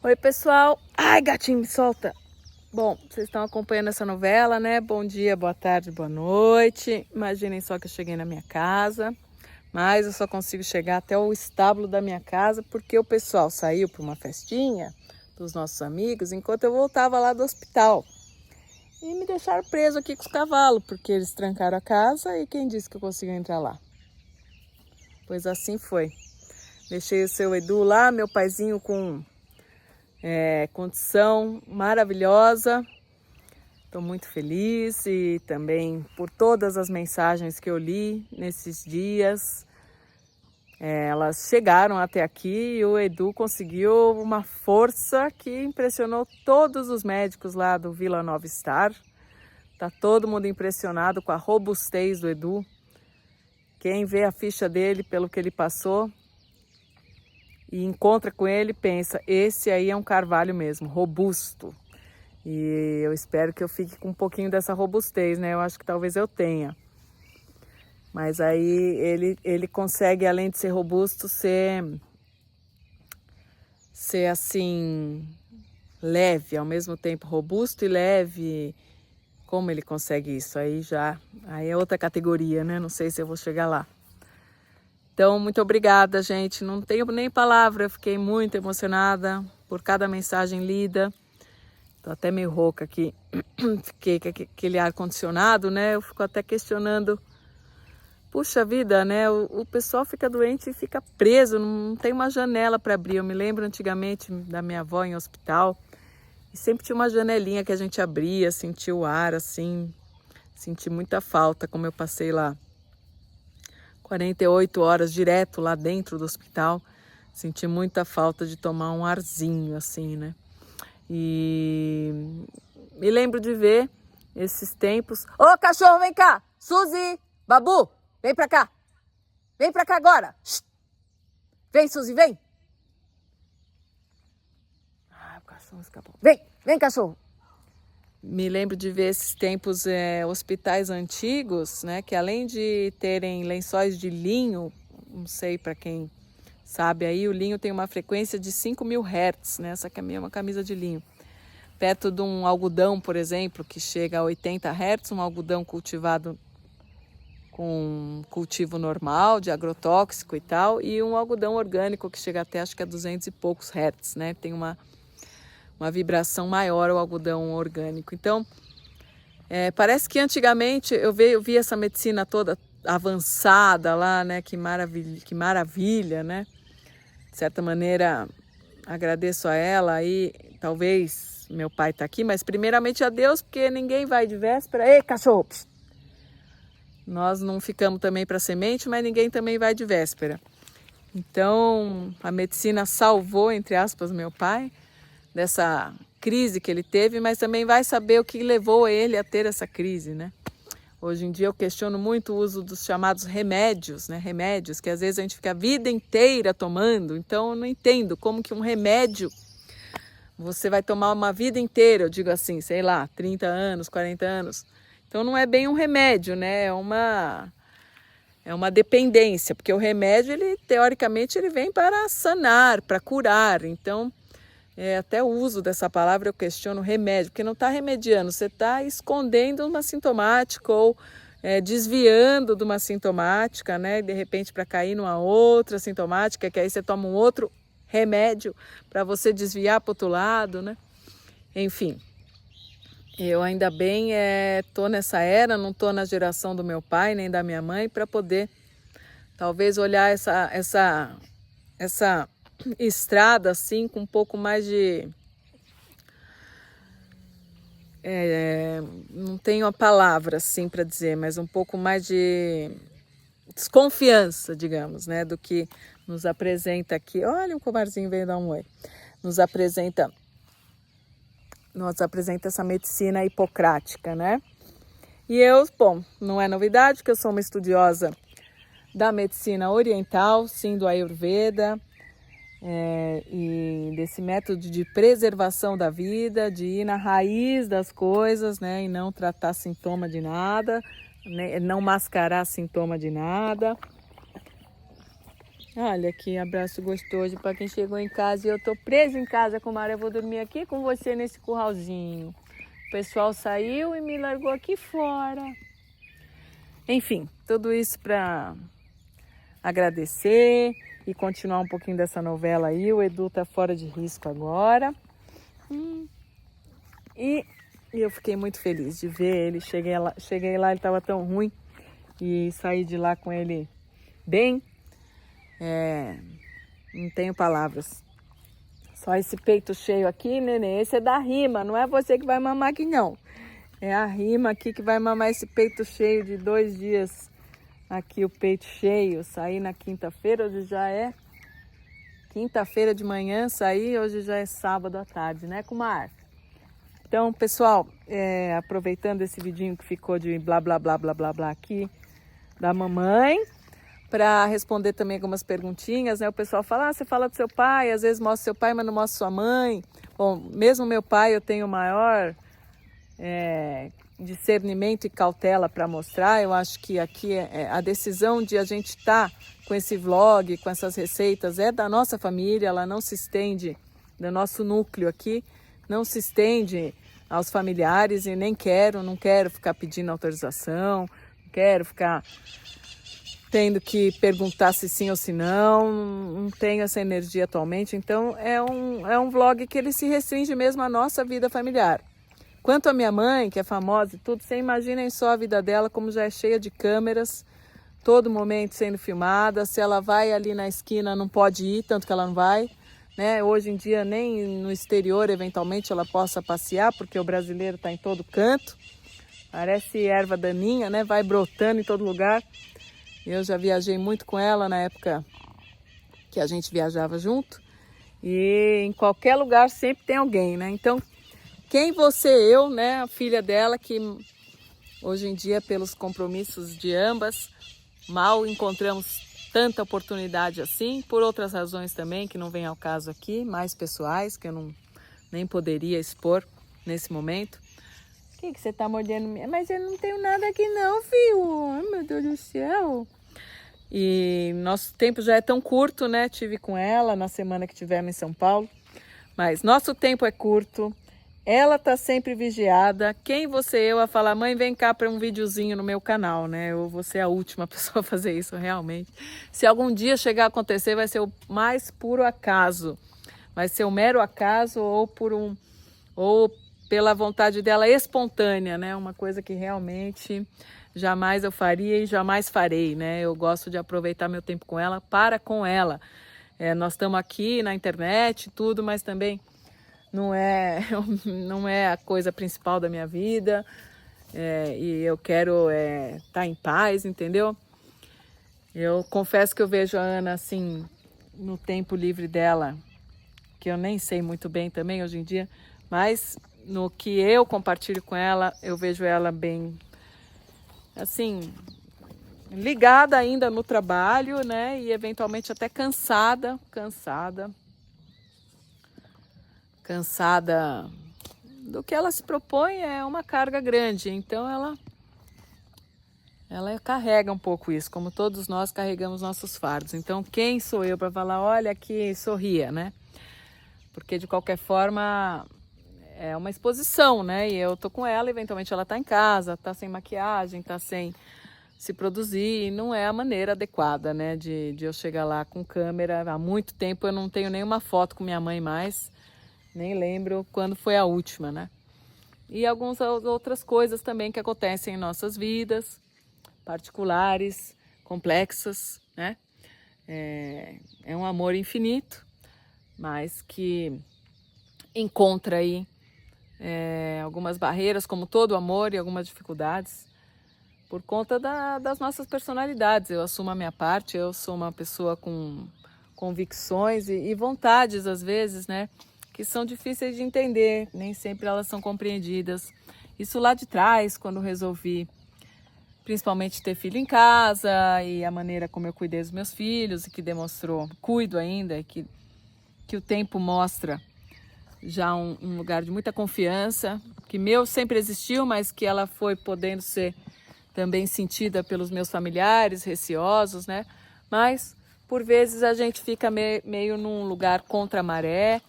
Oi, pessoal. Ai, gatinho, me solta. Bom, vocês estão acompanhando essa novela, né? Bom dia, boa tarde, boa noite. Imaginem só que eu cheguei na minha casa, mas eu só consigo chegar até o estábulo da minha casa porque o pessoal saiu para uma festinha dos nossos amigos enquanto eu voltava lá do hospital. E me deixaram preso aqui com os cavalos, porque eles trancaram a casa e quem disse que eu consigo entrar lá? Pois assim foi. Deixei o seu Edu lá, meu paizinho com condição maravilhosa. Estou muito feliz e também por todas as mensagens que eu li nesses dias. Elas chegaram até aqui e o Edu conseguiu uma força que impressionou todos os médicos lá do Vila Nova Star. Tá todo mundo impressionado com a robustez do Edu. Quem vê a ficha dele pelo que ele passou e encontra com ele, pensa, esse aí é um carvalho mesmo, robusto. E eu espero que eu fique com um pouquinho dessa robustez, né? Eu acho que talvez eu tenha. Mas aí ele consegue, além de ser robusto, ser assim, leve, ao mesmo tempo robusto e leve. Como ele consegue isso? Aí é outra categoria, né? Não sei se eu vou chegar lá. Então, muito obrigada, gente. Não tenho nem palavra, eu fiquei muito emocionada por cada mensagem lida. Tô até meio rouca aqui. Fiquei com aquele ar-condicionado, né? Eu fico até questionando. Puxa vida, né? O pessoal fica doente e fica preso, não tem uma janela para abrir. Eu me lembro antigamente da minha avó em hospital. E sempre tinha uma janelinha que a gente abria, sentia o ar, assim. Senti muita falta, como eu passei lá 48 horas direto lá dentro do hospital. Senti muita falta de tomar um arzinho, assim, né? E me lembro de ver esses tempos. Ô, cachorro, vem cá! Suzy! Babu! Vem pra cá! Vem pra cá agora! Shhh. Vem, Suzy, vem! Ah, o cachorro escapou. Vem, cachorro! Me lembro de ver esses tempos, hospitais antigos, né? Que além de terem lençóis de linho, não sei para quem sabe aí, o linho tem uma frequência de 5.000 Hz, né? Essa aqui é uma camisa de linho. Perto de um algodão, por exemplo, que chega a 80 Hz, um algodão cultivado com cultivo normal, de agrotóxico e tal, e um algodão orgânico que chega até, acho que a 200 e poucos Hz, né? Tem uma vibração maior o algodão orgânico. Então, parece que antigamente eu vi essa medicina toda avançada lá, né? Que maravilha, né? De certa maneira, agradeço a ela aí, talvez meu pai está aqui, mas primeiramente a Deus, porque ninguém vai de véspera. Ei, cachorro! Psst. Nós não ficamos também para semente, mas ninguém também vai de véspera. Então, a medicina salvou, entre aspas, meu pai dessa crise que ele teve, mas também vai saber o que levou ele a ter essa crise, né? Hoje em dia eu questiono muito o uso dos chamados remédios, né? Remédios que às vezes a gente fica a vida inteira tomando. Então eu não entendo como que um remédio você vai tomar uma vida inteira, eu digo assim, sei lá, 30 anos, 40 anos. Então não é bem um remédio, né? É uma dependência, porque o remédio, ele teoricamente, ele vem para sanar, para curar. Então, até o uso dessa palavra eu questiono remédio, porque não está remediando, você está escondendo uma sintomática ou desviando de uma sintomática, né? De repente para cair numa outra sintomática, que aí você toma um outro remédio para você desviar para o outro lado, né? Enfim, eu ainda bem estou nessa era, não estou na geração do meu pai nem da minha mãe para poder talvez olhar essa estrada assim com um pouco mais de não tenho a palavra assim para dizer, mas um pouco mais de desconfiança, digamos, né, do que nos apresenta aqui. Olha, um covarzinho veio dar um oi. Nos apresenta essa medicina hipocrática, né? E eu, bom, não é novidade que eu sou uma estudiosa da medicina oriental, sim, do Ayurveda, e desse método de preservação da vida, de ir na raiz das coisas, né, e não tratar sintoma de nada, né, não mascarar sintoma de nada. Olha que abraço gostoso para quem chegou em casa e eu tô presa em casa com o Mara. Eu vou dormir aqui com você nesse curralzinho. O pessoal saiu e me largou aqui fora. Enfim, tudo isso para agradecer e continuar um pouquinho dessa novela aí. O Edu tá fora de risco agora. E eu fiquei muito feliz de ver ele. Cheguei lá, ele estava tão ruim e saí de lá com ele bem. Não tenho palavras. Só esse peito cheio aqui, neném. Esse é da Rima, não é você que vai mamar aqui não. É a Rima aqui que vai mamar esse peito cheio de 2 dias. Aqui o peito cheio. Saí na quinta-feira, hoje já é quinta-feira de manhã. Saí, hoje já é sábado à tarde, né, Kumar? Então, pessoal, aproveitando esse vidinho que ficou de blá, blá, blá, blá, blá, blá aqui da mamãe, para responder também algumas perguntinhas, né? O pessoal fala, você fala do seu pai, às vezes mostra seu pai, mas não mostra sua mãe. Bom, mesmo meu pai eu tenho maior discernimento e cautela para mostrar. Eu acho que aqui a decisão de a gente estar com esse vlog, com essas receitas, é da nossa família, ela não se estende, do nosso núcleo aqui, não se estende aos familiares e nem não quero ficar pedindo autorização, não quero ficar tendo que perguntar se sim ou se não tenho essa energia atualmente. Então é um vlog que ele se restringe mesmo à nossa vida familiar. Quanto à minha mãe, que é famosa e tudo, você imaginem só a vida dela como já é cheia de câmeras, todo momento sendo filmada. Se ela vai ali na esquina não pode ir, tanto que ela não vai, né? Hoje em dia nem no exterior eventualmente ela possa passear, porque o brasileiro está em todo canto, parece erva daninha, né? Vai brotando em todo lugar. Eu já viajei muito com ela na época que a gente viajava junto. E em qualquer lugar sempre tem alguém, né? Então, quem você, eu, né? A filha dela, que hoje em dia, pelos compromissos de ambas, mal encontramos tanta oportunidade assim. Por outras razões também, que não vem ao caso aqui, mais pessoais, que eu nem poderia expor nesse momento. O que você tá mordendo? Mas eu não tenho nada aqui não, filho. Ai, meu Deus do céu. E nosso tempo já é tão curto, né? Tive com ela na semana que tivemos em São Paulo. Mas nosso tempo é curto. Ela tá sempre vigiada. Quem você eu a falar, mãe, vem cá para um videozinho no meu canal, né? Eu vou ser a última pessoa a fazer isso, realmente. Se algum dia chegar a acontecer, vai ser o mais puro acaso. Vai ser um mero acaso ou pela vontade dela espontânea, né? Uma coisa que realmente jamais eu faria e jamais farei, né? Eu gosto de aproveitar meu tempo com ela, com ela. Nós estamos aqui na internet, tudo, mas também não é a coisa principal da minha vida. E eu quero estar em paz, entendeu? Eu confesso que eu vejo a Ana assim, no tempo livre dela, que eu nem sei muito bem também hoje em dia, mas no que eu compartilho com ela, eu vejo ela bem, assim, ligada ainda no trabalho, né? E eventualmente até cansada do que ela se propõe, é uma carga grande. Então ela carrega um pouco isso, como todos nós carregamos nossos fardos. Então quem sou eu para falar, olha aqui, sorria, né? Porque de qualquer forma é uma exposição, né? E eu tô com ela, eventualmente ela tá em casa, tá sem maquiagem, tá sem se produzir, e não é a maneira adequada, né? De eu chegar lá com câmera. Há muito tempo eu não tenho nenhuma foto com minha mãe mais, nem lembro quando foi a última, né? E algumas outras coisas também que acontecem em nossas vidas, particulares, complexas, né? É um amor infinito, mas que encontra aí algumas barreiras, como todo amor, e algumas dificuldades, por conta das nossas personalidades. Eu assumo a minha parte, eu sou uma pessoa com convicções e vontades, às vezes, né, que são difíceis de entender, nem sempre elas são compreendidas. Isso lá de trás, quando resolvi, principalmente ter filho em casa, e a maneira como eu cuidei dos meus filhos, e que cuido ainda, e que o tempo mostra já um lugar de muita confiança, que meu sempre existiu, mas que ela foi podendo ser também sentida pelos meus familiares, receosos, né? Mas por vezes a gente fica meio num lugar contra a maré,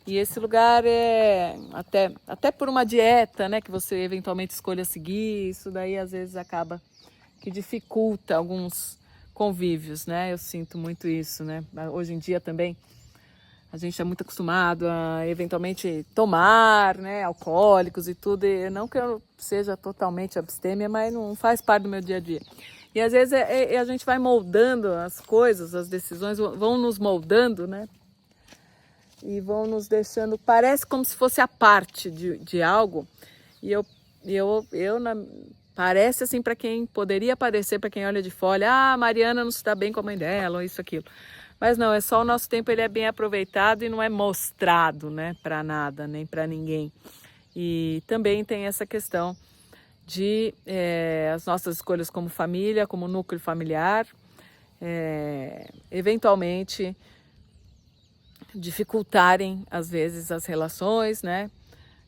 e esse lugar é até por uma dieta, né, que você eventualmente escolha seguir, isso daí às vezes acaba que dificulta alguns convívios, né? Eu sinto muito isso, né? Hoje em dia também a gente é muito acostumado a eventualmente tomar, né, alcoólicos e tudo, e não que eu seja totalmente abstêmia, mas não faz parte do meu dia a dia. E às vezes a gente vai moldando as coisas, as decisões vão nos moldando, né? E vão nos deixando, parece como se fosse a parte de algo, e parece assim para quem poderia parecer, para quem olha de fora, a Mariana não se dá bem com a mãe dela, ou isso, aquilo. Mas não, é só o nosso tempo, ele é bem aproveitado e não é mostrado, né, para nada, nem para ninguém. E também tem essa questão de as nossas escolhas como família, como núcleo familiar, eventualmente dificultarem, às vezes, as relações, né,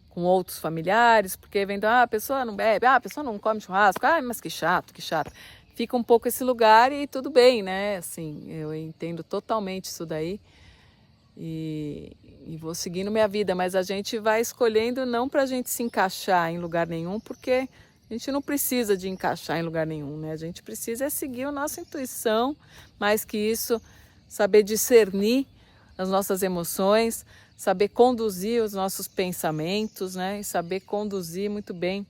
com outros familiares, porque eventualmente a pessoa não bebe, a pessoa não come churrasco, mas que chato, que chato. Fica um pouco esse lugar e tudo bem, né? Assim, eu entendo totalmente isso daí e vou seguindo minha vida, mas a gente vai escolhendo não para a gente se encaixar em lugar nenhum, porque a gente não precisa de encaixar em lugar nenhum, né? A gente precisa seguir a nossa intuição, mais que isso, saber discernir as nossas emoções, saber conduzir os nossos pensamentos, né? E saber conduzir muito bem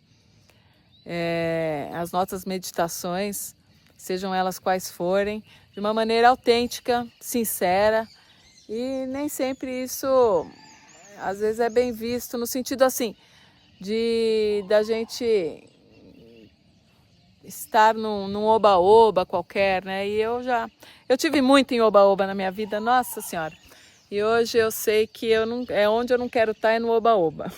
as nossas meditações, sejam elas quais forem, de uma maneira autêntica, sincera, e nem sempre isso às vezes é bem visto no sentido assim da gente estar num oba-oba qualquer, né? E eu tive muito em oba-oba na minha vida, nossa senhora, e hoje eu sei que onde eu não quero estar é no oba-oba.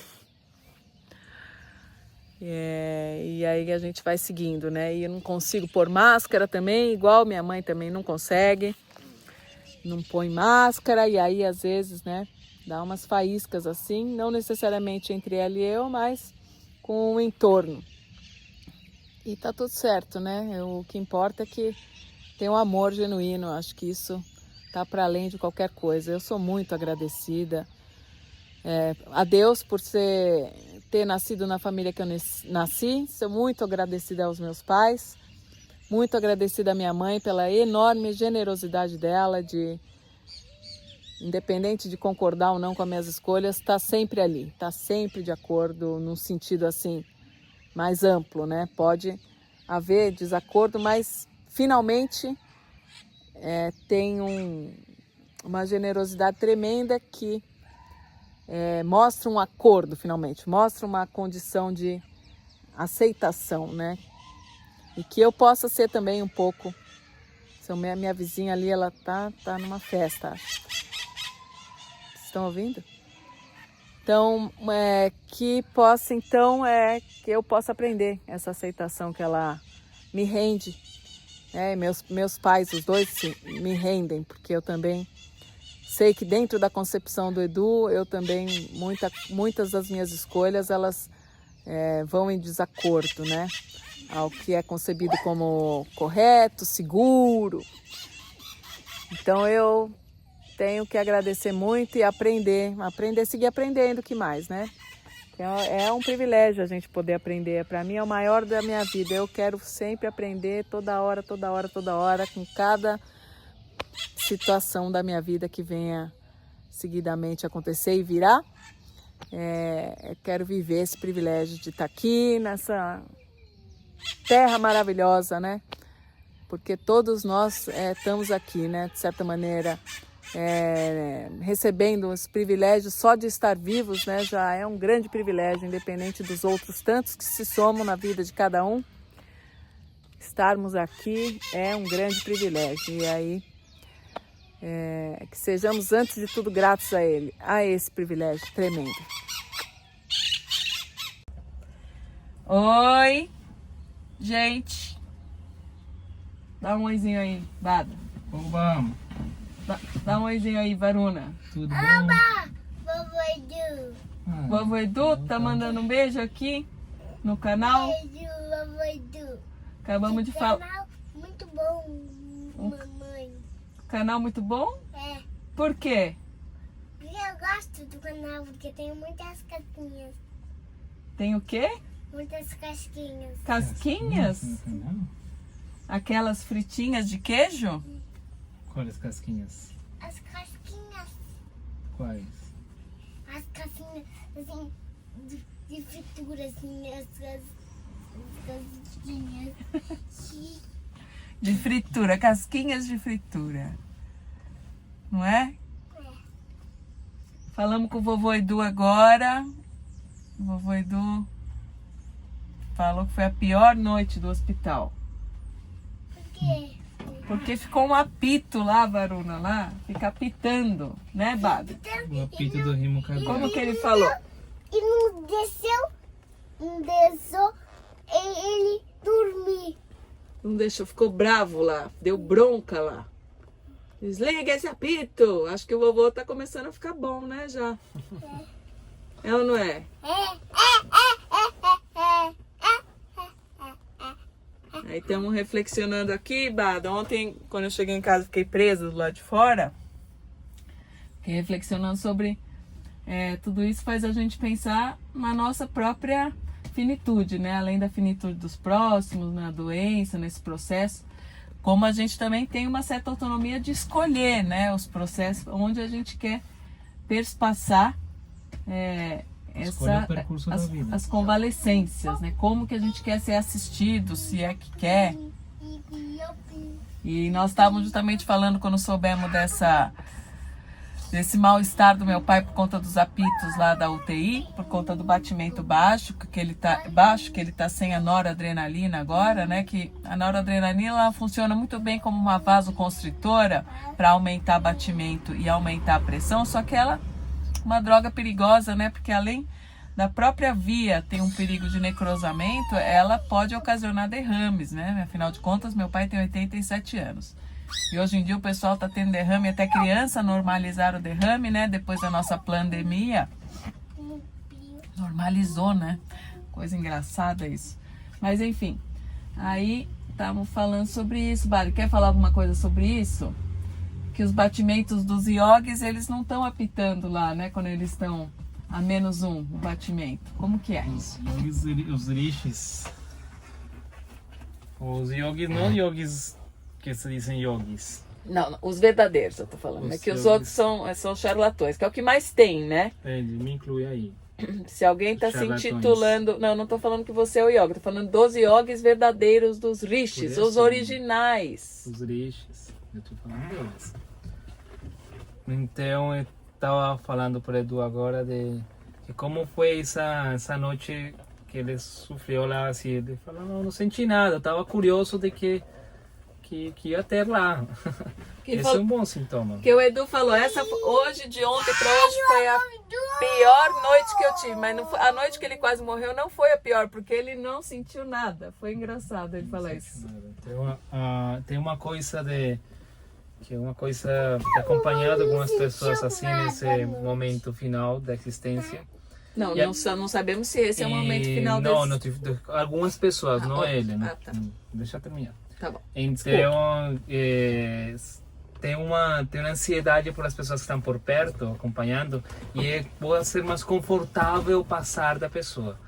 E aí a gente vai seguindo, né? E eu não consigo pôr máscara também, igual minha mãe também não consegue, não põe máscara, e aí às vezes, né, dá umas faíscas assim, não necessariamente entre ela e eu, mas com o entorno. E tá tudo certo, né? O que importa é que tem um amor genuíno, acho que isso tá para além de qualquer coisa. Eu sou muito agradecida a Deus por ter nascido na família que eu nasci. Sou muito agradecida aos meus pais, muito agradecida à minha mãe pela enorme generosidade dela de, independente de concordar ou não com as minhas escolhas, tá sempre ali, tá sempre de acordo num sentido assim mais amplo, né? Pode haver desacordo, mas finalmente tem uma generosidade tremenda que mostra um acordo, finalmente, mostra uma condição de aceitação, né? E que eu possa ser também um pouco. Minha vizinha ali, ela tá numa festa, acho. Vocês estão ouvindo? Então, que possa, então, que eu possa aprender essa aceitação que ela me rende. Meus pais, os dois, sim, me rendem, porque eu também sei que dentro da concepção do Edu, eu também, muitas das minhas escolhas, elas vão em desacordo, né? Ao que é concebido como correto, seguro. Então eu tenho que agradecer muito e aprender a seguir aprendendo, o que mais, né? É um privilégio a gente poder aprender. Para mim é o maior da minha vida. Eu quero sempre aprender toda hora, com cada situação da minha vida que venha seguidamente acontecer e virá. Quero viver esse privilégio de estar aqui nessa terra maravilhosa, né? Porque todos nós estamos aqui, né? De certa maneira, recebendo os privilégios só de estar vivos, né? Já é um grande privilégio, independente dos outros tantos que se somam na vida de cada um. Estarmos aqui é um grande privilégio. E aí, que sejamos, antes de tudo, gratos a Ele, a esse privilégio tremendo. Oi, gente. Dá um oizinho aí, Bada. Vamos. Dá um oizinho aí, Varuna. Tudo bom? Oba! Vovô Edu. Vovô Edu tá mandando um beijo aqui no canal. Beijo, vovô Edu. Acabamos de falar. Canal muito bom, mamãe. Canal muito bom? É. Por quê? Porque eu gosto do canal, porque tem muitas casquinhas. Tem o quê? Muitas casquinhas. Casquinhas? No canal? Aquelas fritinhas de queijo? Quais casquinhas? As casquinhas. Quais? As casquinhas, assim, de fritura, assim, as casquinhas. De fritura, casquinhas de fritura. Não é? Falamos com o vovô Edu agora. O vovô Edu falou que foi a pior noite do hospital. Por quê? Porque ficou um apito lá, Varuna, lá. Fica apitando, né, Babi? O apito do rimo cardíaco. Como que ele falou? E não desceu, e ele dormir. Não deixou, ficou bravo lá. Deu bronca lá. Desliga esse apito. Acho que o vovô tá começando a ficar bom, né, já. É ou não é? Aí estamos reflexionando aqui, Bada. Ontem, quando eu cheguei em casa, fiquei presa do lado de fora. Fiquei reflexionando sobre tudo isso faz a gente pensar na nossa própria finitude, né? Além da finitude dos próximos, na doença, nesse processo. Como a gente também tem uma certa autonomia de escolher, né? Os processos onde a gente quer perspassar Escolher o percurso da vida. as convalescências, né? Como que a gente quer ser assistido, se é que quer. E nós estávamos justamente falando quando soubemos desse mal-estar do meu pai por conta dos apitos lá da UTI, por conta do batimento baixo, que ele tá sem a noradrenalina agora, né? Que a noradrenalina ela funciona muito bem como uma vasoconstritora para aumentar batimento e aumentar a pressão, só que ela uma droga perigosa, né? Porque além da própria via tem um perigo de necrosamento, ela pode ocasionar derrames, né? Afinal de contas, meu pai tem 87 anos. E hoje em dia o pessoal está tendo derrame, até criança normalizaram o derrame, né? Depois da nossa pandemia. Normalizou, né? Coisa engraçada isso. Mas enfim, aí estamos falando sobre isso. Bari, quer falar alguma coisa sobre isso? Que os batimentos dos iogues, eles não estão apitando lá, né? Quando eles estão a -1, o batimento. Como que é? Os rishis. Os yogis, não yogis que se dizem yogis. Não, os verdadeiros eu tô falando. É que os yogis. outros são charlatões, que é o que mais tem, né? Me inclui aí. Se alguém tá se Charlatões. intitulando... Não tô falando que você é o yogi. Tô falando dos yogis verdadeiros, dos rishis, Por isso, os originais. Os rishis. Eu tô falando deles. Então, eu estava falando para o Edu agora de como foi essa noite que ele sofreu lá, assim, ele falou, não senti nada, eu estava curioso de que ia ter lá. Esse é um bom sintoma. Que o Edu falou, hoje, de ontem para hoje, foi a pior noite que eu tive. Mas não foi, a noite que ele quase morreu não foi a pior, porque ele não sentiu nada. Foi engraçado ele falar isso. Tem uma coisa que é uma coisa acompanhada algumas pessoas assim nesse momento final da existência. Não, não sabemos se esse é o momento final desse... algumas pessoas, não outro. ele, né? Tá. Deixa eu terminar. Tá bom. Então, tem uma ansiedade por as pessoas que estão por perto, acompanhando, e pode ser mais confortável passar da pessoa.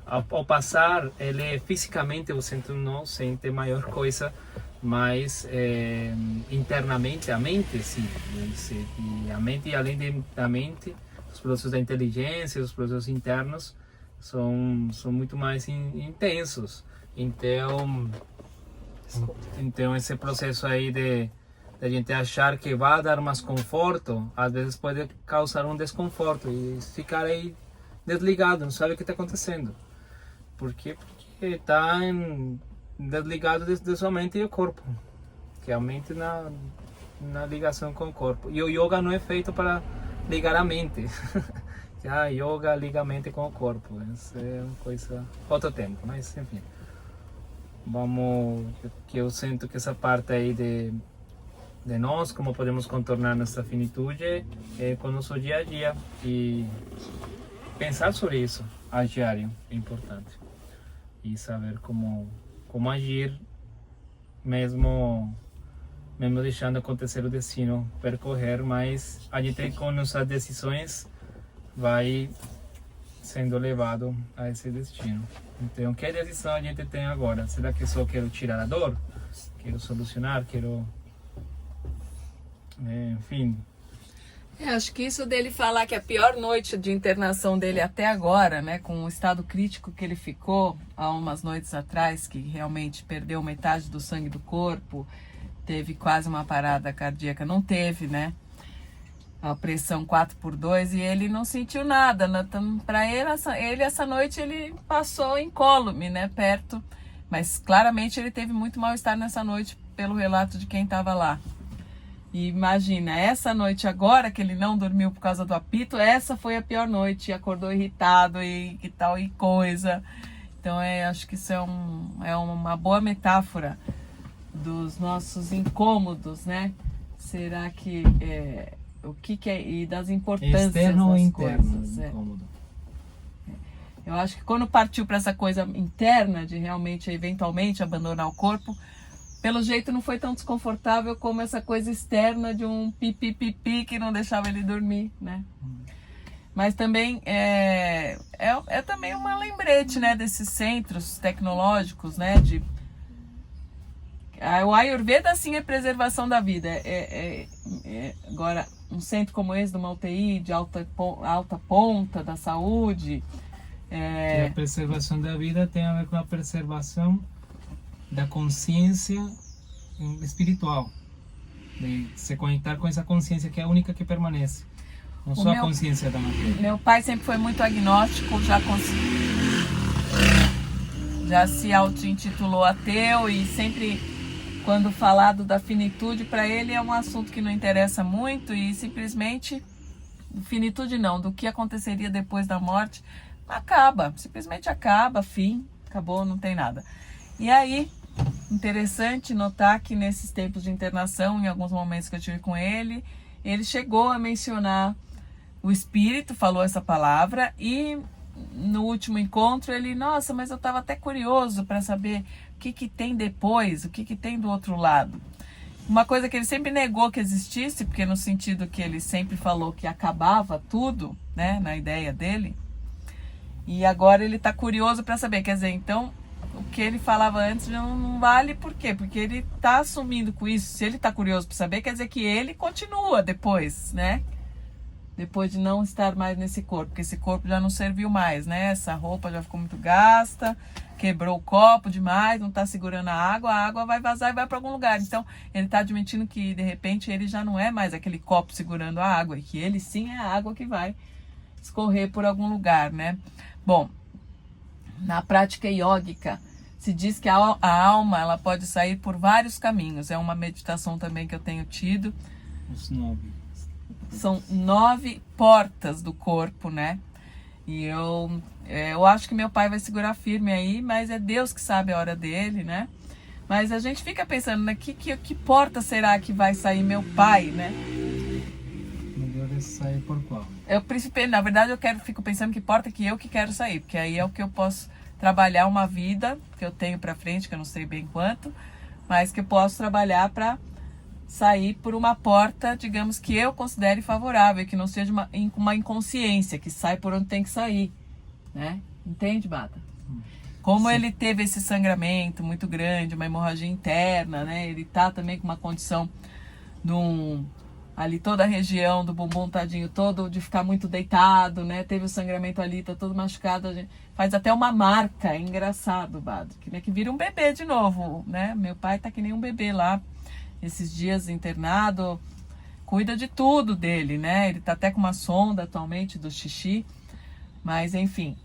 Ao passar, ele fisicamente você não sente maior coisa, mas internamente a mente sim. E a mente, além da mente, os processos da inteligência, os processos internos são muito mais intensos. Então esse processo aí de a gente achar que vai dar mais conforto, às vezes pode causar um desconforto e ficar aí desligado, não sabe o que está acontecendo. Por quê? Porque está desligado de sua mente e o corpo, que é a mente na ligação com o corpo. E o yoga não é feito para ligar a mente. Yoga liga a mente com o corpo. Isso é uma coisa outro tempo, mas enfim. Que eu sinto que essa parte aí de nós, como podemos contornar nossa finitude, é com o nosso dia a dia. E pensar sobre isso a diário é importante. E saber como agir mesmo mesmo deixando acontecer o destino percorrer, mas a gente com nossas decisões vai sendo levado a esse destino. Então, que decisão a gente tem agora? Será que só quero tirar a dor? Quero solucionar? Quero... enfim... Acho que isso dele falar que a pior noite de internação dele até agora, né, com o estado crítico que ele ficou há umas noites atrás, que realmente perdeu metade do sangue do corpo, teve quase uma parada cardíaca, não teve, né, a pressão 4/2 e ele não sentiu nada, né? Para ele essa noite ele passou incólume, né, perto, mas claramente ele teve muito mal-estar nessa noite pelo relato de quem estava lá. E imagina, essa noite agora que ele não dormiu por causa do apito, essa foi a pior noite, acordou irritado e tal e coisa. Então acho que isso é uma boa metáfora dos nossos incômodos, né? Será que o que é e das importâncias externo ou das interno, coisas? incômodo. Eu acho que quando partiu para essa coisa interna de realmente eventualmente abandonar o corpo, pelo jeito não foi tão desconfortável como essa coisa externa de um pipi que não deixava ele dormir, né? Mas também é também uma lembrete, né, desses centros tecnológicos, né, o Ayurveda sim é preservação da vida. Agora, um centro como esse, de uma UTI de alta ponta da saúde... Que a preservação da vida tem a ver com a preservação da consciência espiritual, de se conectar com essa consciência que é a única que permanece, não só a consciência da matéria. Meu pai sempre foi muito agnóstico, já se auto-intitulou ateu e sempre, quando falado da finitude, para ele é um assunto que não interessa muito e simplesmente, finitude não, do que aconteceria depois da morte, simplesmente acaba, fim, acabou, não tem nada. E aí, interessante notar que nesses tempos de internação, em alguns momentos que eu tive com ele, ele chegou a mencionar o espírito, falou essa palavra, e no último encontro ele, nossa, mas eu estava até curioso para saber o que tem depois, o que tem do outro lado. Uma coisa que ele sempre negou que existisse, porque no sentido que ele sempre falou que acabava tudo, né, na ideia dele, e agora ele está curioso para saber, quer dizer, então... O que ele falava antes não vale, por quê? Porque ele está assumindo com isso. Se ele está curioso para saber, quer dizer que ele continua depois, né? Depois de não estar mais nesse corpo, porque esse corpo já não serviu mais, né? Essa roupa já ficou muito gasta, quebrou o copo demais, não está segurando a água vai vazar e vai para algum lugar. Então, ele está admitindo que, de repente, ele já não é mais aquele copo segurando a água, e que ele sim é a água que vai escorrer por algum lugar, né? Bom, na prática yógica, se diz que a alma ela pode sair por vários caminhos. É uma meditação também que eu tenho tido. Os 9. São 9 portas do corpo, né? E eu acho que meu pai vai segurar firme aí, mas é Deus que sabe a hora dele, né? Mas a gente fica pensando, né? Que porta será que vai sair meu pai, né? Melhor é sair por qual? Na verdade, fico pensando que porta que quero sair, porque aí é o que eu posso trabalhar uma vida que eu tenho para frente, que eu não sei bem quanto, mas que eu posso trabalhar para sair por uma porta, digamos, que eu considere favorável, que não seja uma inconsciência, que sai por onde tem que sair, né? Entende, Bata? Como Sim. Ele teve esse sangramento muito grande, uma hemorragia interna, né? Ele tá também com uma condição ali toda a região do bumbum, tadinho, todo de ficar muito deitado, né? Teve o sangramento ali, tá todo machucado, a gente faz até uma marca, é engraçado, Bado, que vira um bebê de novo, né? Meu pai tá que nem um bebê lá, esses dias internado, cuida de tudo dele, né? Ele tá até com uma sonda atualmente do xixi, mas enfim,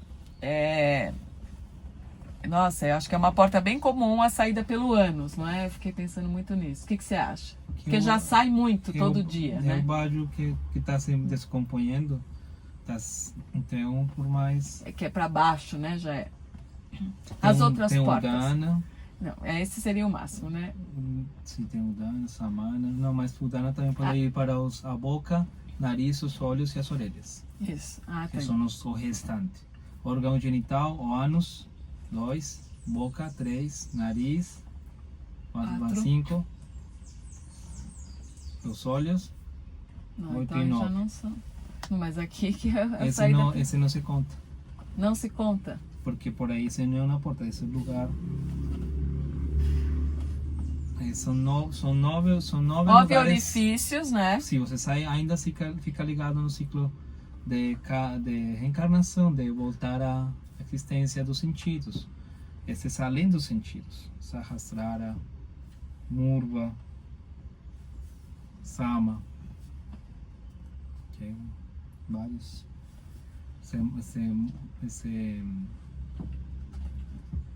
nossa, eu acho que é uma porta bem comum a saída pelo ânus, não é? Eu fiquei pensando muito nisso. O que você acha? Porque já sai muito todo dia, né? É o bajo que está se descomponhendo, então por mais... É que é para baixo, né? Já é. As outras tem portas. Udana. Não, esse seria o máximo, né? Sim, tem Udana, Samana. Não, mas Udana também pode ir para a boca, nariz, os olhos e as orelhas. Isso. Que são o restante. Órgão genital, o ânus, 2, boca, 3, nariz, 4, 5. os olhos, Não, 8 então e já 9. não são. Mas aqui que é a Esse saída não, esse não se conta, não se conta. porque por aí esse não é uma porta, esse lugar. São nove 9 lugares. orifícios, né? Se você sai, ainda fica ligado no ciclo de reencarnação, de voltar à existência dos sentidos. Esses além dos sentidos. Sahasrara, Murva, Sama. Okay. Vários.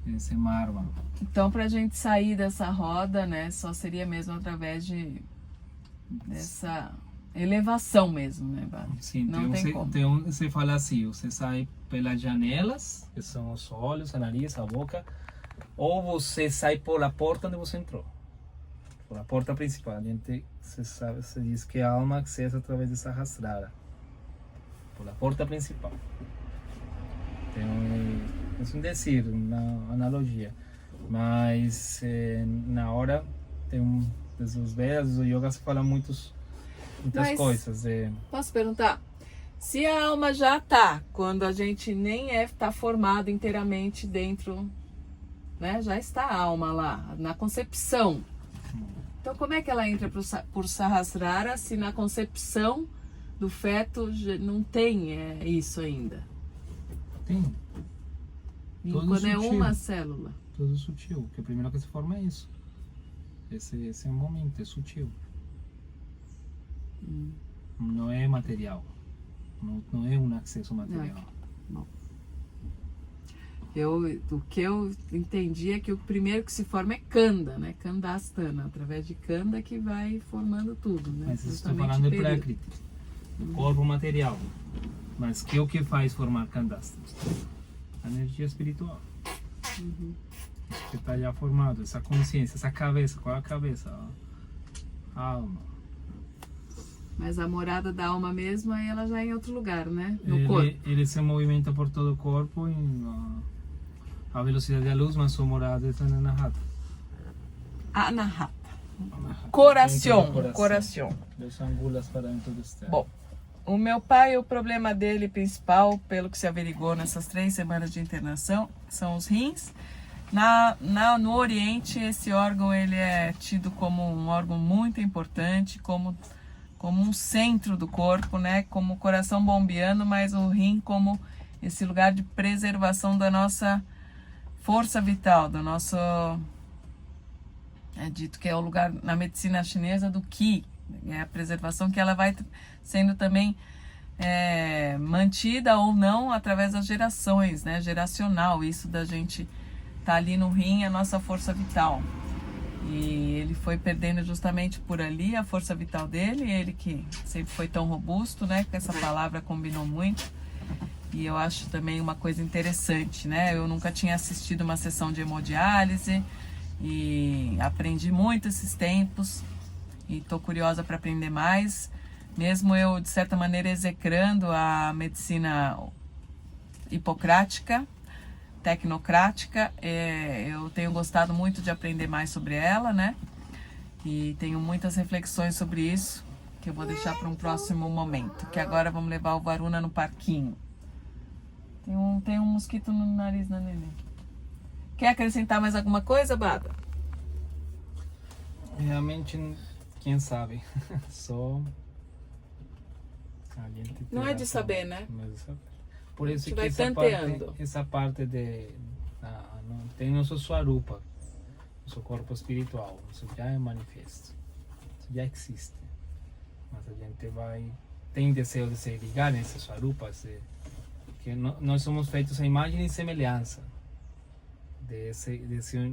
Esse Marva. Então, para a gente sair dessa roda, né, só seria mesmo através dessa elevação mesmo, né, Bárbara? Sim, Não tem como. Você fala assim, você sai pelas janelas, que são os olhos, a nariz, a boca, ou você sai pela porta onde você entrou. Por a porta principal. A gente, você diz que a alma acessa através dessa Sahasrara. Por a porta principal. Então, é um dizer, uma analogia. Mas na hora, tem dos Vedas, do Yoga, se fala muitas Mas, coisas. Posso perguntar? Se a alma já está, quando a gente nem está formado inteiramente dentro, né? Já está a alma lá, na concepção. Então, como é que ela entra por Sahasrara se na concepção do feto não tem isso ainda? Tem. E Todo quando é sutil. uma célula. Todo sutil, que a primeira coisa que se forma é isso. Esse é o momento, é sutil. Não é material. Não é um acesso material. Bom. O que eu entendi é que o primeiro que se forma é Kanda, né? Kandastana, através de Kanda que vai formando tudo, né? Mas estou Justamente falando de período. Prakriti, do corpo material. Mas que é o que faz formar Kandastana? A energia espiritual. Que está já formado, essa consciência, essa cabeça. Qual é a cabeça? A alma. Mas a morada da alma mesmo, aí ela já é em outro lugar, né? No corpo. Ele se movimenta por todo o corpo a velocidade da luz, mas sua morada está na Anahata. Anahata. Coração. Coração. Dos angulas para dentro do externo. Bom, o meu pai, o problema dele principal, pelo que se averigou nessas 3 semanas de internação, são os rins. No Oriente, esse órgão ele é tido como um órgão muito importante, como um centro do corpo, né? Como o coração bombeando, mas o rim como esse lugar de preservação da nossa força vital, do nosso... É dito que é o lugar na medicina chinesa do Qi, é a preservação que ela vai sendo também mantida ou não através das gerações, né? Geracional, isso da gente tá ali no rim, a nossa força vital. E ele foi perdendo justamente por ali a força vital dele, ele que sempre foi tão robusto, né? Com essa palavra combinou muito. E eu acho também uma coisa interessante, né? Eu nunca tinha assistido uma sessão de hemodiálise e aprendi muito esses tempos e estou curiosa para aprender mais. Mesmo eu, de certa maneira, execrando a medicina hipocrática, tecnocrática, eu tenho gostado muito de aprender mais sobre ela, né? E tenho muitas reflexões sobre isso, que eu vou deixar para um próximo momento. Que agora vamos levar o Varuna no parquinho. Tem um mosquito no nariz da neném. Quer acrescentar mais alguma coisa, Bada? Realmente, quem sabe? Só a gente Não é de essa- saber, né? mas por isso gente que vai tanteando. essa parte tem nosso Swarupa, nosso corpo espiritual, isso já é manifesto, isso já existe. Mas a gente tem desejo de se ligar nesse Swarupa, que nós somos feitos à imagem e semelhança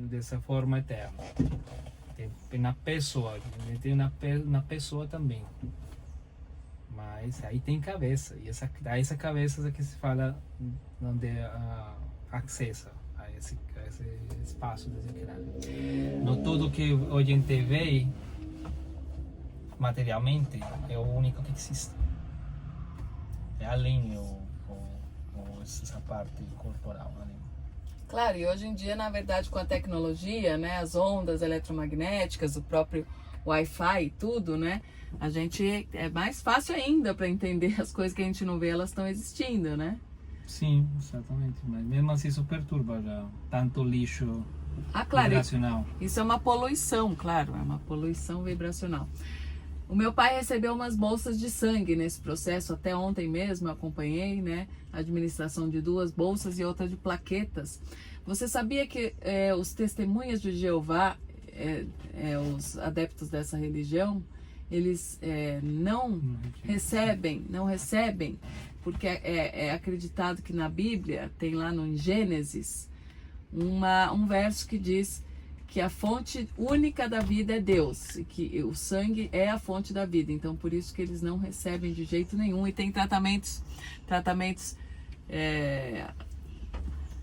dessa forma eterna. Tem na pessoa, tem na pessoa também. Mas aí tem cabeça, e essa cabeça é que se fala onde acessa a esse espaço desse crânio. No tudo que a gente vê materialmente é o único que existe. É além essa parte corporal. Além. Claro, e hoje em dia, na verdade, com a tecnologia, né, as ondas eletromagnéticas, o próprio Wi-Fi e tudo, né? A gente é mais fácil ainda para entender as coisas que a gente não vê, elas estão existindo, né? Sim, exatamente. Mas mesmo assim isso perturba já. Tanto lixo Claro, vibracional. isso é uma poluição, claro, é uma poluição vibracional. O meu pai recebeu umas bolsas de sangue nesse processo, até ontem mesmo eu acompanhei, né? A administração de 2 bolsas e outra de plaquetas. Você sabia que os testemunhas de Jeová, os adeptos dessa religião, eles não recebem, porque é acreditado que na Bíblia, tem lá no Gênesis, um verso que diz que a fonte única da vida é Deus, e que o sangue é a fonte da vida. Então, por isso que eles não recebem de jeito nenhum. E tem tratamentos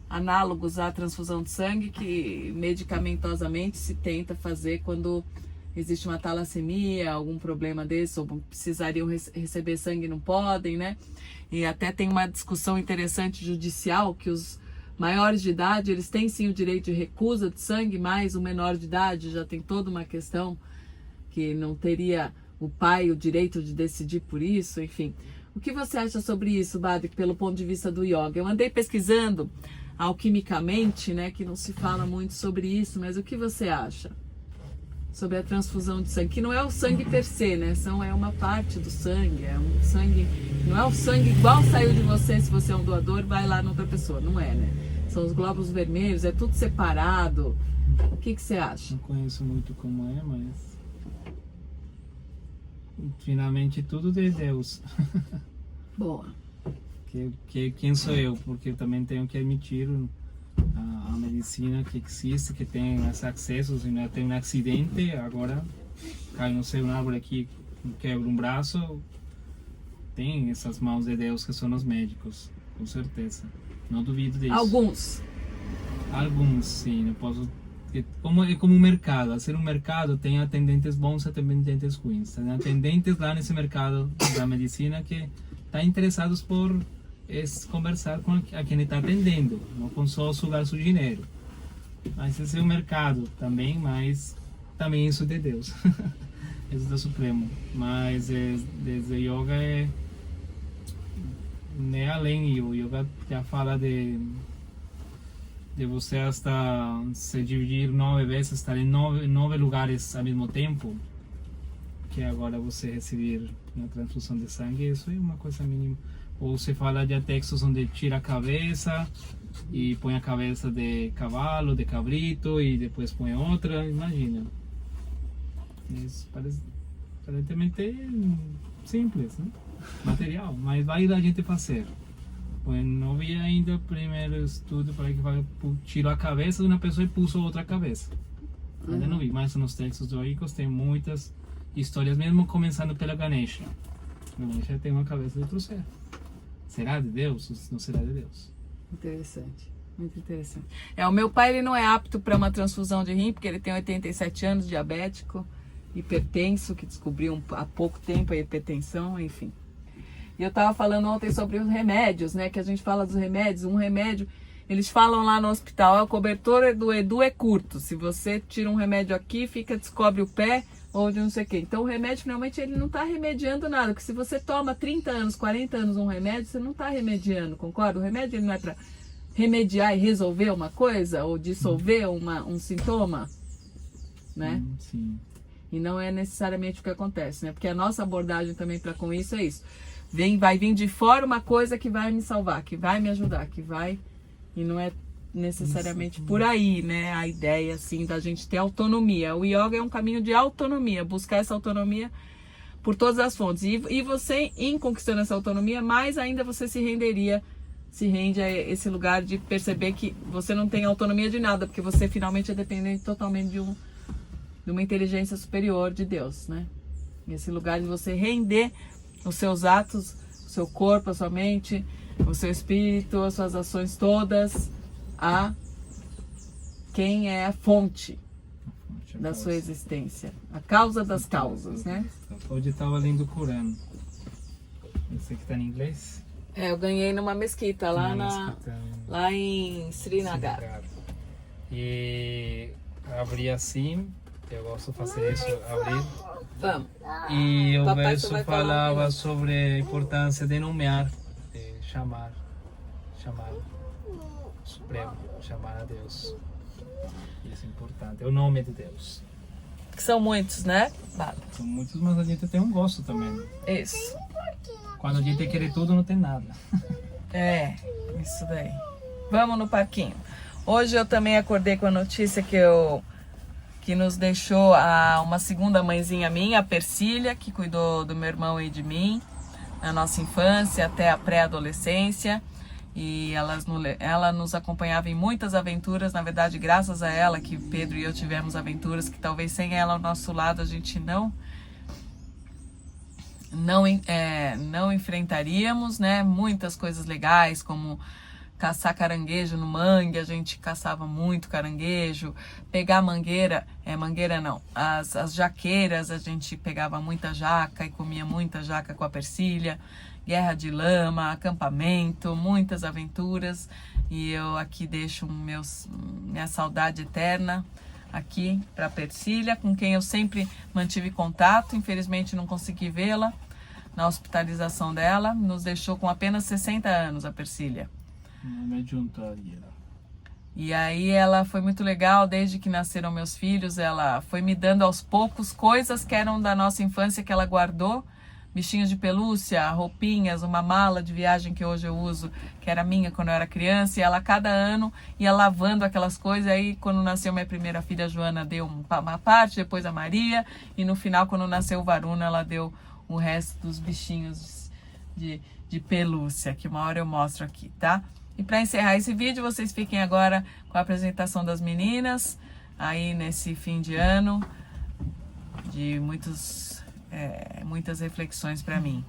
análogos à transfusão de sangue que medicamentosamente se tenta fazer quando existe uma talassemia, algum problema desse, ou precisariam receber sangue e não podem, né? E até tem uma discussão interessante judicial que os maiores de idade, eles têm sim o direito de recusa de sangue, mas o menor de idade já tem toda uma questão que não teria o pai o direito de decidir por isso, enfim. O que você acha sobre isso, Badik, pelo ponto de vista do yoga? Eu andei pesquisando alquimicamente, né, que não se fala muito sobre isso, mas o que você acha sobre a transfusão de sangue? Que não é o sangue per se, né? É uma parte do sangue, é um sangue, não é o sangue igual saiu de você, se você é um doador, vai lá na outra pessoa, não é, né? São os glóbulos vermelhos, é tudo separado. O que você acha? Não conheço muito como é, mas finalmente tudo de Deus. Boa. Quem sou eu? Porque eu também tenho que admitir a medicina que existe, que tem esses acessos, e tem um acidente, agora cai, não sei, uma árvore aqui, quebra um braço, tem essas mãos de Deus que são os médicos, com certeza. Não duvido disso. Alguns, sim, eu posso. É como um mercado. A ser um mercado, tem atendentes bons e atendentes ruins. Tem atendentes lá nesse mercado da medicina que estão interessados por conversar com a quem está atendendo, não com só sugar seu dinheiro. Mas esse é o mercado também, mas também isso de Deus. Isso do Supremo. Mas desde yoga é além, o yoga já fala de você hasta se dividir 9 vezes, estar em 9 lugares ao mesmo tempo, que agora você receber uma transfusão de sangue, isso é uma coisa mínima. Ou você fala de textos onde tira a cabeça e põe a cabeça de cavalo, de cabrito, e depois põe outra, imagina. Isso parece aparentemente simples, né? Material, mas vai da gente fazer. Eu não vi ainda o primeiro estudo para que tirou a cabeça de uma pessoa e pôs outra cabeça. Ainda não vi, mas nos textos doicos tem muitas histórias, mesmo começando pela Ganesha. Ganesha tem uma cabeça de trouxer. Será de Deus ou não será de Deus? Interessante, muito interessante. O meu pai, ele não é apto para uma transfusão de rim, porque ele tem 87 anos, diabético, hipertenso, que descobriu há pouco tempo a hipertensão, enfim. E eu estava falando ontem sobre os remédios, né? Que a gente fala dos remédios. Um remédio, eles falam lá no hospital, o cobertor do Edu é curto. Se você tira um remédio aqui, descobre o pé ou de não sei o quê. Então o remédio, realmente, ele não está remediando nada. Porque se você toma 30 anos, 40 anos um remédio, você não está remediando, concorda? O remédio, ele não é para remediar e resolver uma coisa ou dissolver um sintoma, né? Sim. E não é necessariamente o que acontece, né? Porque a nossa abordagem também para com isso é isso. Vai vir de fora uma coisa que vai me salvar, que vai me ajudar, que vai... E não é necessariamente por aí, né? A ideia, assim, da gente ter autonomia. O yoga é um caminho de autonomia, buscar essa autonomia por todas as fontes. E você, em conquistando essa autonomia, mais ainda você se rende a esse lugar de perceber que você não tem autonomia de nada, porque você finalmente é dependente totalmente de uma inteligência superior de Deus, né? Esse lugar de você render os seus atos, o seu corpo, a sua mente, o seu espírito, as suas ações todas a quem é a fonte da sua existência, a causa das causas, né? Hoje estava lendo o Corão. Esse aqui está em inglês? Eu ganhei numa mesquita lá em Srinagar. E abri assim, que eu gosto de fazer isso, abrir. Vamos. E o Papai só verso vai falar um falava minuto. sobre a importância de nomear, de chamar o Supremo, chamar a Deus. Isso é importante, é o nome de Deus. Que são muitos, né? São muitos, mas a gente tem um gosto também. Isso. Quando a gente quer tudo, não tem nada. É, isso daí. Vamos no parquinho. Hoje eu também acordei com a notícia que nos deixou uma segunda mãezinha minha, a Persília, que cuidou do meu irmão e de mim na nossa infância até a pré-adolescência. E ela nos acompanhava em muitas aventuras, na verdade, graças a ela que Pedro e eu tivemos aventuras que talvez sem ela ao nosso lado a gente não enfrentaríamos, né? Muitas coisas legais, como caçar caranguejo no mangue, a gente caçava muito caranguejo, pegar mangueira não, as jaqueiras, a gente pegava muita jaca e comia muita jaca com a Persília, guerra de lama, acampamento, muitas aventuras, e eu aqui deixo minha saudade eterna aqui para a Persília, com quem eu sempre mantive contato, infelizmente não consegui vê-la na hospitalização dela, nos deixou com apenas 60 anos a Persília. Não me juntaria. E aí ela foi muito legal, desde que nasceram meus filhos, ela foi me dando aos poucos coisas que eram da nossa infância que ela guardou, bichinhos de pelúcia, roupinhas, uma mala de viagem que hoje eu uso, que era minha quando eu era criança, e ela cada ano ia lavando aquelas coisas. Aí quando nasceu minha primeira filha, a Joana, deu uma parte, depois a Maria, e no final, quando nasceu o Varuna, ela deu o resto dos bichinhos de pelúcia, que uma hora eu mostro aqui, tá? E para encerrar esse vídeo, vocês fiquem agora com a apresentação das meninas, aí nesse fim de ano, de muitas reflexões para mim.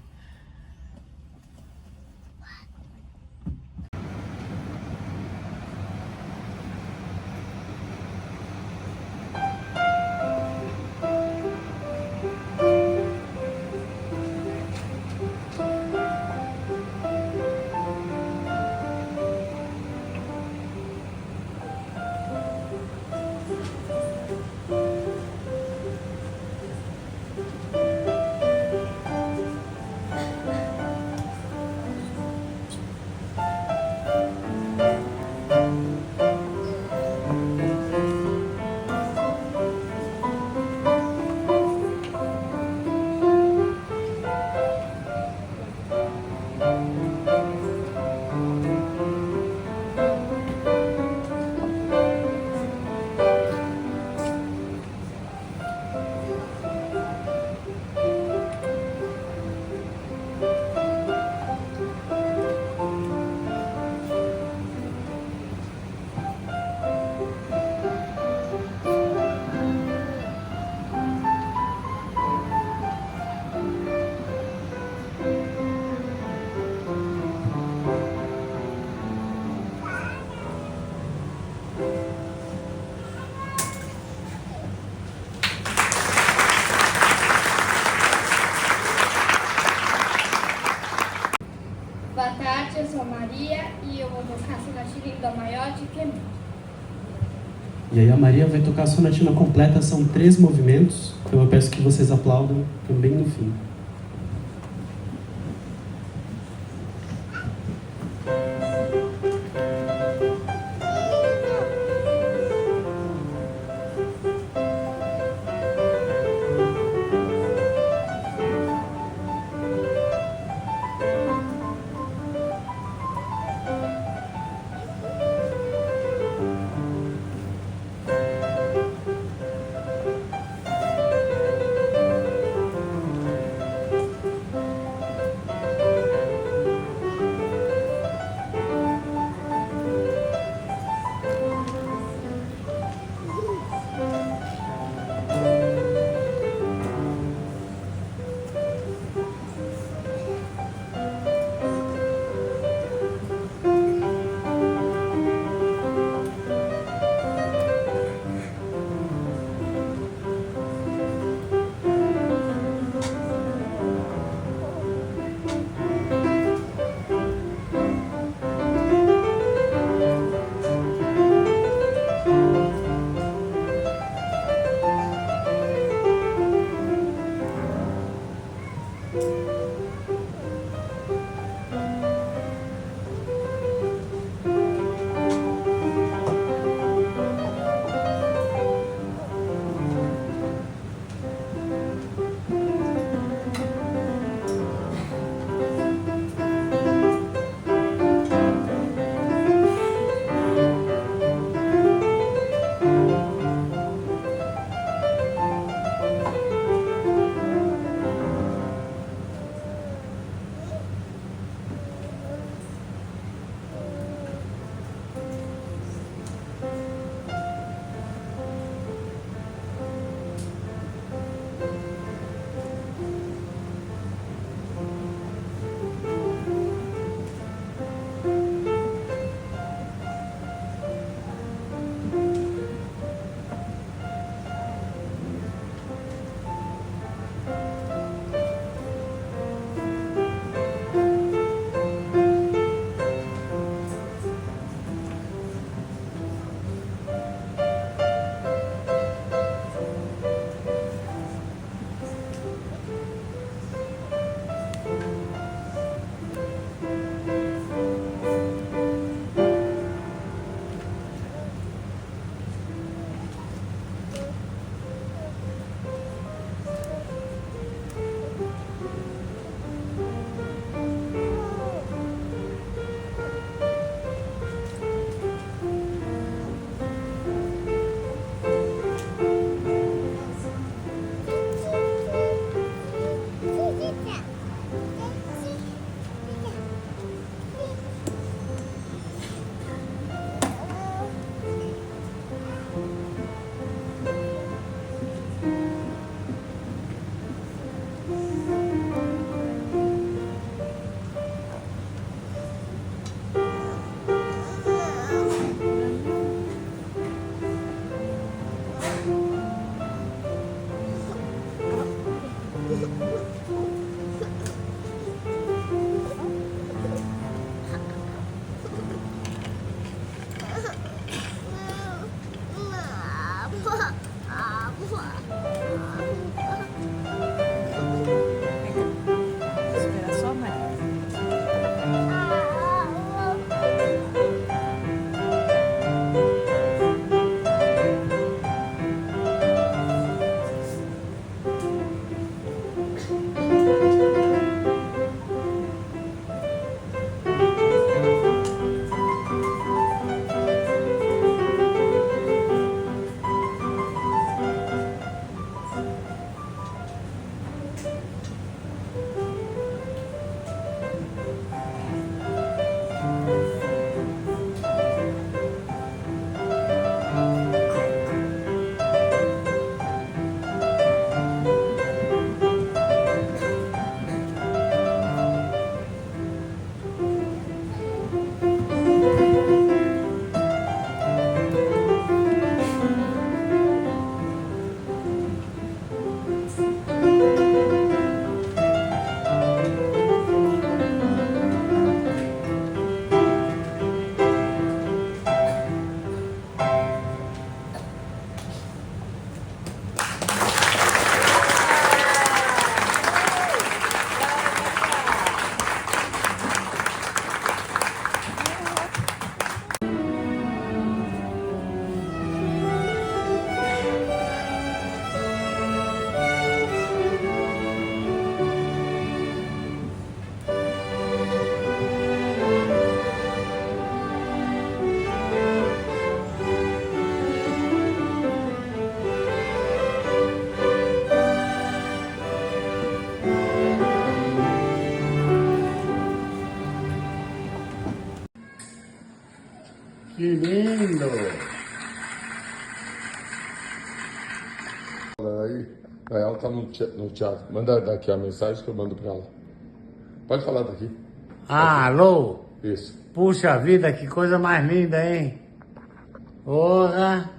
Boa tarde, eu sou a Maria e eu vou tocar a sonatina em Dó maior de Clemente. E aí a Maria vai tocar a sonatina completa, são 3 movimentos, então eu peço que vocês aplaudam também no fim. Esperar só a Maria. Que lindo! Aí, ela tá no teatro. Manda daqui a mensagem que eu mando pra ela. Pode falar daqui. Ah, alô? Isso. Puxa vida, que coisa mais linda, hein? Porra!